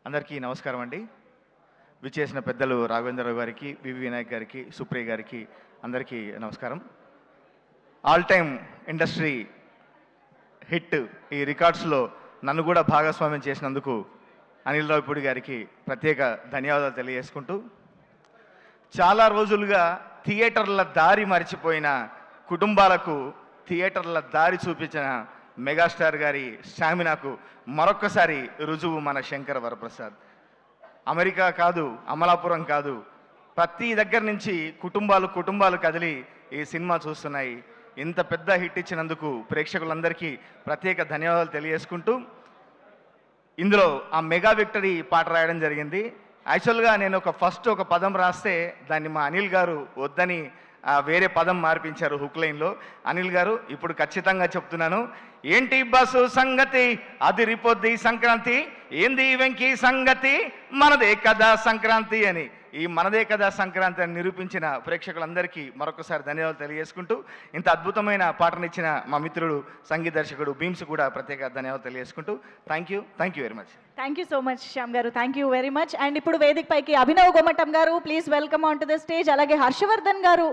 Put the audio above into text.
అందరికీ నమస్కారం అండి. విచ్చేసిన పెద్దలు రాఘవేంద్రరావు గారికి, వివి వినాయక్ గారికి, సుప్రియ గారికి అందరికీ నమస్కారం. ఆల్ టైమ్ ఇండస్ట్రీ హిట్ ఈ రికార్డ్స్లో నన్ను కూడా భాగస్వామ్యం చేసినందుకు అనిల్ రావిపూడి గారికి ప్రత్యేక ధన్యవాదాలు తెలియజేసుకుంటూ, చాలా రోజులుగా థియేటర్ల దారి మరిచిపోయిన కుటుంబాలకు థియేటర్ల దారి చూపించిన మెగాస్టార్ గారి స్టామినాకు మరొక్కసారి రుజువు మన శంకర వరప్రసాద్. అమెరికా కాదు, అమలాపురం కాదు, ప్రతి దగ్గర నుంచి కుటుంబాలు కదిలి ఈ సినిమా చూస్తున్నాయి. ఇంత పెద్ద హిట్ ఇచ్చినందుకు ప్రేక్షకులందరికీ ప్రత్యేక ధన్యవాదాలు తెలియజేసుకుంటూ, ఇందులో ఆ మెగా విక్టరీ పాట రాయడం జరిగింది. యాక్చువల్గా నేను ఒక పదం రాస్తే దాన్ని మా అనిల్ గారు వద్దని వేరే పదం మార్పించారు హుక్ లైన్లో. అనిల్ గారు ఇప్పుడు ఖచ్చితంగా చెప్తున్నాను, ఏంటి బస్సు సంగతి అదిరిపోద్ది సంక్రాంతి, ఏంది వెంకీ సంగతి మనదే కదా సంక్రాంతి అని. ఈ మనదే కదా సంక్రాంతి అని నిరూపించిన ప్రేక్షకులందరికీ మరొకసారి ధన్యవాదాలు తెలియజేసుకుంటూ, ఇంత అద్భుతమైన పాటనిచ్చిన మా మిత్రుడు సంగీత దర్శకుడు భీమ్స్ కూడా ప్రత్యేక ధన్యవాదాలు తెలియజేసుకుంటూ thank you very much. Thank you so much Shyam garu, thank you very much. And ఇప్పుడు వేదిక పైకి Abhinav Gomatam garu, please welcome on to the stage. అలాగే హర్షవర్ధన్ గారు